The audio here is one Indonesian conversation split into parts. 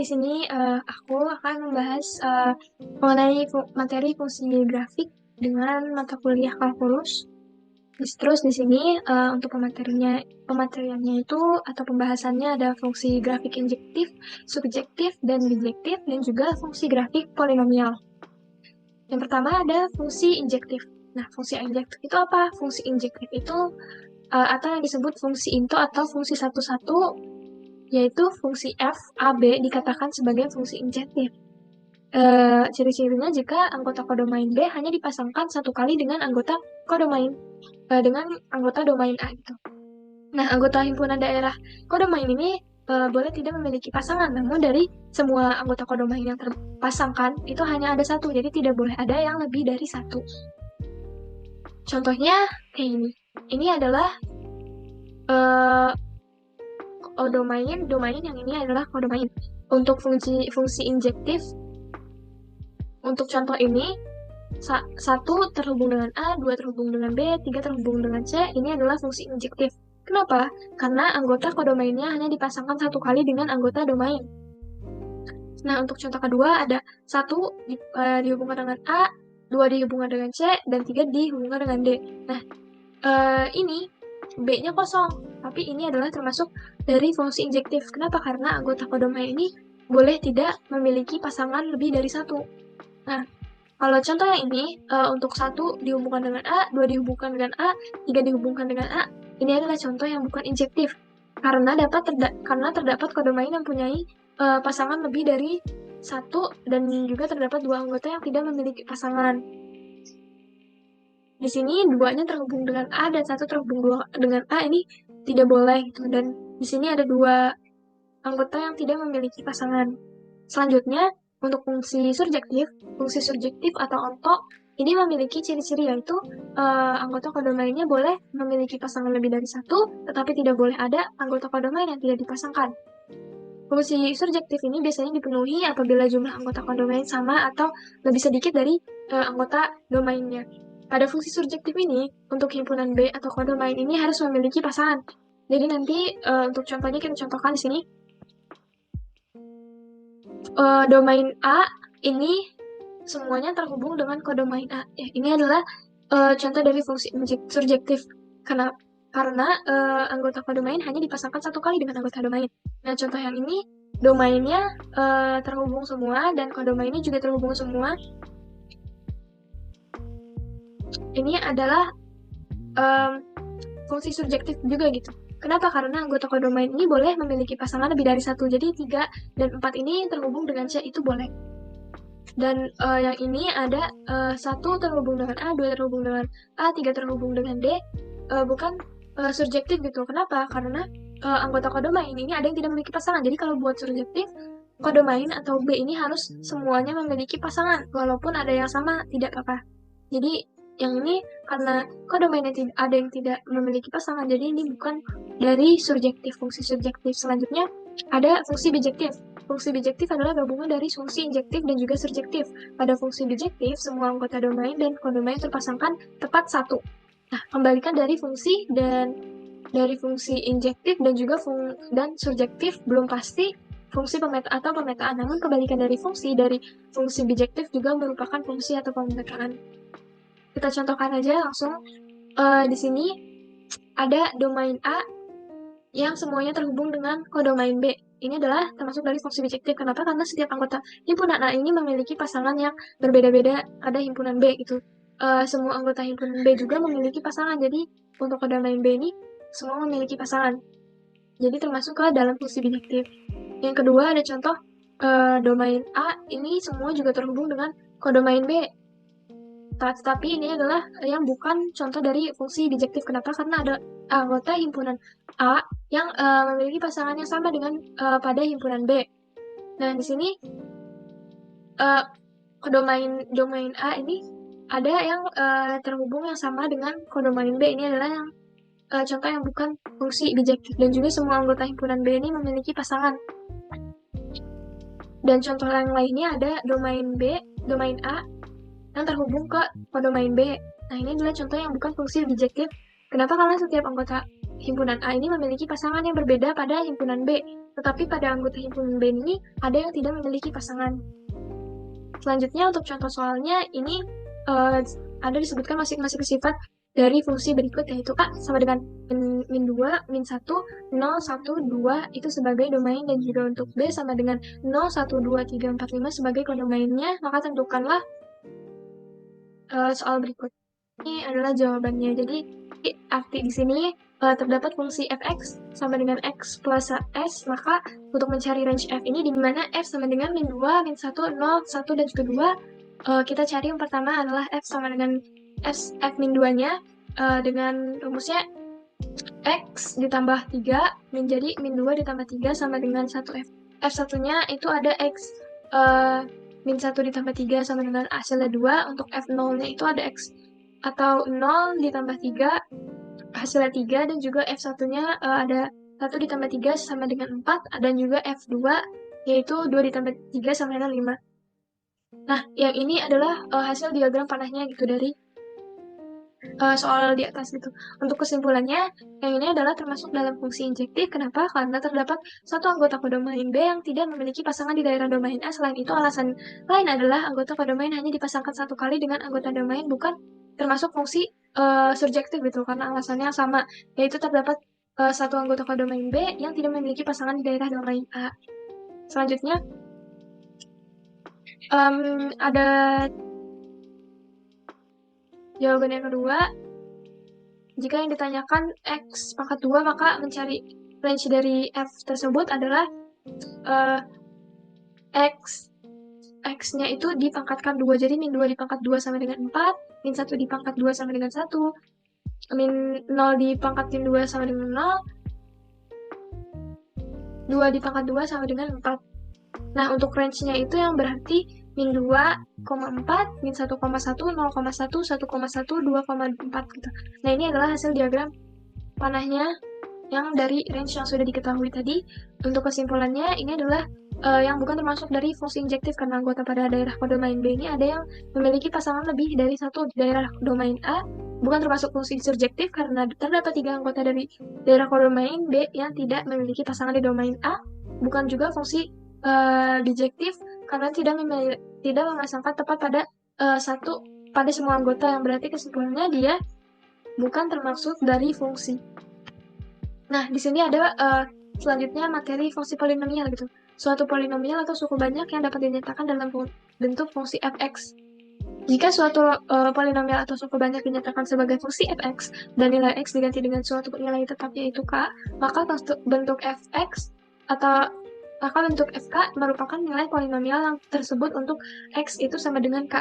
di sini aku akan membahas mengenai materi fungsi grafik dengan mata kuliah kalkulus. Terus di sini untuk pemateriannya itu atau pembahasannya ada fungsi grafik injektif, subjektif, dan bijektif, dan juga fungsi grafik polinomial. Yang pertama ada fungsi injektif. Nah, fungsi injektif itu apa? Fungsi injektif itu atau yang disebut fungsi into atau fungsi satu-satu, yaitu fungsi f, a, b dikatakan sebagai fungsi injektif. Ciri-cirinya jika anggota kodomain B hanya dipasangkan satu kali dengan anggota kodomain domain A gitu. Nah, anggota himpunan daerah kodomain ini boleh tidak memiliki pasangan, namun dari semua anggota kodomain yang terpasangkan itu hanya ada satu, jadi tidak boleh ada yang lebih dari satu. Contohnya kayak ini. Ini adalah domain yang ini adalah kodomain. Untuk fungsi injektif, untuk contoh ini, 1 terhubung dengan A, 2 terhubung dengan B, 3 terhubung dengan C, ini adalah fungsi injektif. Kenapa? Karena anggota kodomainnya hanya dipasangkan satu kali dengan anggota domain. Nah, untuk contoh kedua ada 1 dihubungkan dengan A, 2 dihubungkan dengan C, dan 3 dihubungkan dengan D. Nah, ini B-nya kosong, tapi ini adalah termasuk dari fungsi injektif. Kenapa? Karena anggota kodomain ini boleh tidak memiliki pasangan lebih dari satu. Nah, kalau contoh yang ini, untuk 1 dihubungkan dengan A, 2 dihubungkan dengan A, 3 dihubungkan dengan A, ini adalah contoh yang bukan injektif. Karena terdapat kodomain yang mempunyai pasangan lebih dari 1, dan juga terdapat 2 anggota yang tidak memiliki pasangan. Di sini 2-nya terhubung dengan A dan 1 terhubung dengan A, ini tidak boleh gitu. Dan di sini ada 2 anggota yang tidak memiliki pasangan. Selanjutnya, untuk fungsi subjektif atau onto, ini memiliki ciri-ciri yaitu anggota kodomainnya boleh memiliki pasangan lebih dari 1, tetapi tidak boleh ada anggota kodomain yang tidak dipasangkan. Fungsi subjektif ini biasanya dipenuhi apabila jumlah anggota kodomain sama atau lebih sedikit dari anggota domainnya. Pada fungsi subjektif ini, untuk himpunan B atau kodomain ini harus memiliki pasangan. Jadi nanti untuk contohnya kita contohkan di sini. Domain A ini semuanya terhubung dengan kodomain A. Ini adalah contoh dari fungsi subjektif. Karena anggota kodomain hanya dipasangkan satu kali dengan anggota domain. Nah, contoh yang ini domainnya terhubung semua dan kodomainnya juga terhubung semua. Ini adalah fungsi subjektif juga gitu. Kenapa? Karena anggota kodomain ini boleh memiliki pasangan lebih dari 1. Jadi 3 dan 4 ini terhubung dengan C, itu boleh. Dan yang ini ada 1 terhubung dengan A, 2 terhubung dengan A, 3 terhubung dengan D, bukan subjektif gitu. Kenapa? Karena anggota kodomain ini ada yang tidak memiliki pasangan. Jadi kalau buat subjektif, kodomain atau B ini harus semuanya memiliki pasangan. Walaupun ada yang sama, tidak apa-apa. Jadi yang ini karena kodomainnya ada yang tidak memiliki pasangan, jadi ini bukan dari fungsi subjektif. Selanjutnya ada fungsi bijektif. Fungsi bijektif adalah gabungan dari fungsi injektif dan juga subjektif. Pada fungsi bijektif, semua anggota domain dan kodomain terpasangkan tepat satu. Nah, kembalikan dari fungsi injektif dan juga dan subjektif belum pasti fungsi pemetaan. Namun kebalikan dari fungsi bijektif juga merupakan fungsi atau pemetaan. Kita contohkan aja langsung. Di sini ada domain A yang semuanya terhubung dengan kodomain B. Ini adalah termasuk dari fungsi bijektif. Kenapa? Karena setiap anggota himpunan A ini memiliki pasangan yang berbeda-beda. Ada himpunan B gitu. Semua anggota himpunan B juga memiliki pasangan. Jadi untuk kodomain B ini semua memiliki pasangan. Jadi termasuk ke dalam fungsi bijektif. Yang kedua ada contoh domain A ini semua juga terhubung dengan kodomain B. Tetapi ini adalah yang bukan contoh dari fungsi bijektif. Kenapa? Karena ada anggota himpunan A yang memiliki pasangan yang sama dengan pada himpunan B. Nah, di sini domain A ini ada yang terhubung yang sama dengan kodomain B. Ini adalah yang contoh yang bukan fungsi bijektif. Dan juga semua anggota himpunan B ini memiliki pasangan. Dan contoh yang lainnya ada domain A yang terhubung ke kodomain B. Nah, ini adalah contoh yang bukan fungsi bijektif. Kenapa? Karena setiap anggota himpunan A ini memiliki pasangan yang berbeda pada himpunan B, tetapi pada anggota himpunan B ini ada yang tidak memiliki pasangan. Selanjutnya untuk contoh soalnya ini ada disebutkan masing-masing sifat dari fungsi berikut, yaitu A sama dengan min 2, min 1, 0, 1, 2 itu sebagai domain, dan juga untuk B sama dengan 0, 1, 2, 3, 4, 5 sebagai kodomainnya. Maka tentukanlah soal berikut. Ini adalah jawabannya. Jadi arti di sini terdapat fungsi fx sama dengan x plus s, maka untuk mencari range f ini di mana f sama dengan min 2, min 1, 0, 1, dan juga 2, kita cari yang pertama adalah f sama dengan f min 2-nya dengan rumusnya x ditambah 3 menjadi min 2 ditambah 3 sama dengan 1f. F1-nya itu ada x min 1 ditambah 3 sama dengan hasilnya 2. Untuk f0-nya itu ada x atau 0 ditambah 3 hasilnya 3, dan juga f1-nya ada 1 ditambah 3 sama dengan 4, dan juga f2 yaitu 2 ditambah 3 sama dengan 5. Nah, yang ini adalah hasil diagram panahnya gitu dari soal di atas gitu. Untuk kesimpulannya, yang ini adalah termasuk dalam fungsi injektif. Kenapa? Karena terdapat satu anggota kodomain B yang tidak memiliki pasangan di daerah domain A. Selain itu, alasan lain adalah anggota kodomain hanya dipasangkan satu kali dengan anggota domain, bukan termasuk fungsi surjektif gitu, karena alasannya sama, yaitu terdapat satu anggota kodomain B yang tidak memiliki pasangan di daerah domain A. Selanjutnya, ada jawaban yang kedua. Jika yang ditanyakan x pangkat 2, maka mencari range dari f tersebut adalah x-nya itu dipangkatkan 2. Jadi min 2 dipangkat 2 sama dengan 4, min 1 dipangkat 2 sama dengan 1, min 0 dipangkatin 2 sama dengan 0, 2 dipangkat 2 sama dengan 4. Nah, untuk range-nya itu yang berarti min 2,4, min 1,1, 0,1, 1,1, 2,4 gitu. Nah, ini adalah hasil diagram panahnya yang dari range yang sudah diketahui tadi. Untuk kesimpulannya, ini adalah yang bukan termasuk dari fungsi injektif, karena anggota pada daerah kodomain B ini ada yang memiliki pasangan lebih dari satu di daerah domain A. Bukan termasuk fungsi surjektif karena terdapat 3 anggota dari daerah kodomain B yang tidak memiliki pasangan di domain A. Bukan juga fungsi bijektif karena tidak memasangkan tepat pada pada semua anggota, yang berarti kesimpulannya dia bukan termasuk dari fungsi. Nah, di sini ada selanjutnya materi fungsi polinomial gitu. Suatu polinomial atau suku banyak yang dapat dinyatakan dalam bentuk fungsi fx. Jika suatu polinomial atau suku banyak dinyatakan sebagai fungsi fx dan nilai x diganti dengan suatu nilai tetap yaitu k, maka bentuk fx atau maka bentuk fk merupakan nilai polinomial yang tersebut untuk x itu sama dengan k.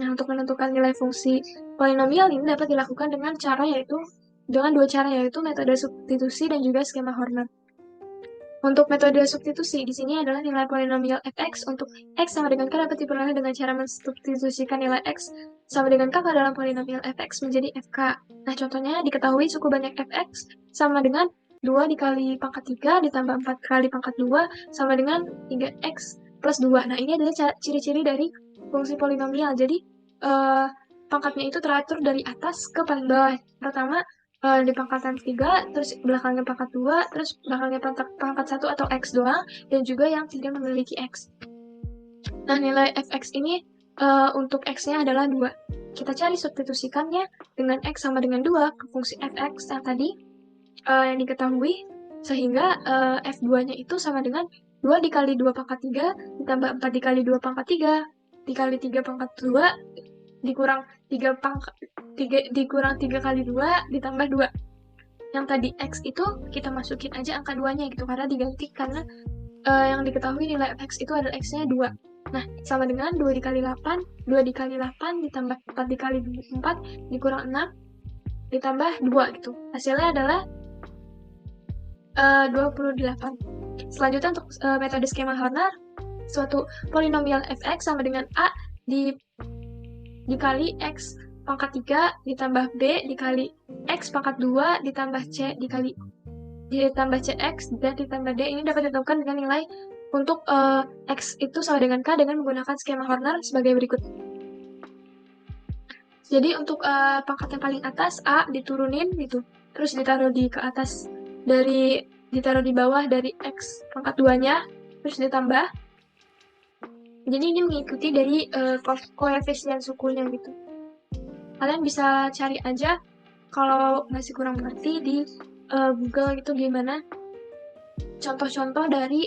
Nah, untuk menentukan nilai fungsi polinomial ini dapat dilakukan dengan dua cara, yaitu metode substitusi dan juga skema Horner. Untuk metode substitusi, di sini adalah nilai polinomial fx untuk x sama dengan k dapat diperoleh dengan cara mensubstitusikan nilai x sama dengan k ke dalam polinomial fx menjadi fk. Nah, contohnya diketahui suku banyak fx sama dengan 2 dikali pangkat 3 ditambah 4 kali pangkat 2 sama dengan 3x plus 2. Nah, ini adalah ciri-ciri dari fungsi polinomial. Jadi, pangkatnya itu teratur dari atas ke paling bawah. Pertama, di pangkatan 3, terus belakangnya pangkat 2, terus belakangnya pangkat 1 atau x doang, dan juga yang tidak memiliki x. Nah, nilai fx ini untuk x-nya adalah 2. Kita cari substitusikannya dengan x sama dengan 2 ke fungsi fx yang tadi yang diketahui, sehingga f2-nya itu sama dengan 2 dikali 2 pangkat 3 ditambah 4 dikali 2 pangkat 3 dikali 3 pangkat 2 dikurang 3 kali 2 ditambah 2. Yang tadi x itu kita masukin aja angka 2-nya gitu, karena diganti karena yang diketahui nilai fx itu adalah x-nya 2. Nah, sama dengan 2 dikali 8 ditambah 4 dikali 4 dikurang 6 ditambah 2 gitu. Hasilnya adalah 28. Selanjutnya untuk metode skema Horner, suatu polinomial fx sama dengan a dikali x pangkat 3 ditambah b dikali x pangkat 2 ditambah c ditambah cx dan ditambah d. Ini dapat ditentukan dengan nilai untuk x itu sama dengan k dengan menggunakan skema Horner sebagai berikut. Jadi untuk pangkat yang paling atas A diturunin gitu, terus ditaruh di ke atas ditaruh di bawah dari X pangkat 2-nya, terus ditambah. Jadi ini mengikuti dari koefisien sukunya gitu. Kalian bisa cari aja kalau masih kurang mengerti di Google gitu gimana contoh-contoh dari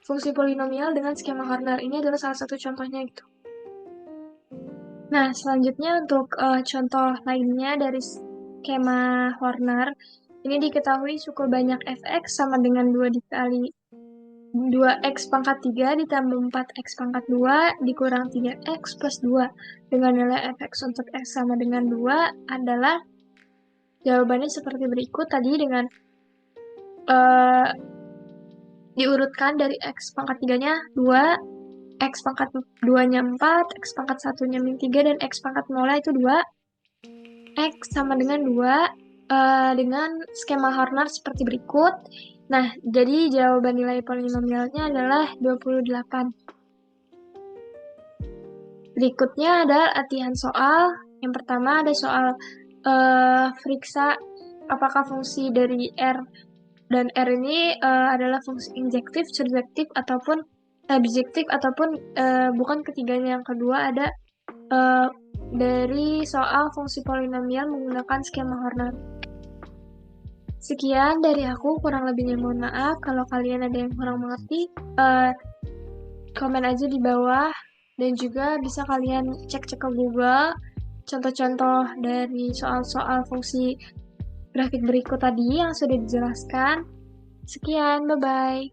fungsi polinomial dengan skema Horner. Ini adalah salah satu contohnya gitu. Nah, selanjutnya untuk contoh lainnya dari skema Horner, ini diketahui suku banyak fx sama dengan 2 dikali 2x pangkat 3 ditambah 4x pangkat 2 dikurang 3x plus 2 dengan nilai fx untuk x sama dengan 2 adalah jawabannya seperti berikut tadi dengan diurutkan dari x pangkat 3-nya 2, x pangkat 2-nya 4, x pangkat 1-nya min 3, dan x pangkat 0-nya itu 2. X sama dengan 2 dengan skema Horner seperti berikut. Nah, jadi jawaban nilai polinomialnya adalah 28. Berikutnya ada latihan soal. Yang pertama ada soal periksa apakah fungsi dari R dan R ini adalah fungsi injektif, surjektif, ataupun bijektif, ataupun bukan ketiganya. Yang kedua ada dari soal fungsi polinomial menggunakan skema Horner. Sekian dari aku, kurang lebihnya mohon maaf. Kalau kalian ada yang kurang mengerti, komen aja di bawah. Dan juga bisa kalian cek-cek ke Google contoh-contoh dari soal-soal fungsi grafik berikut tadi yang sudah dijelaskan. Sekian, bye-bye.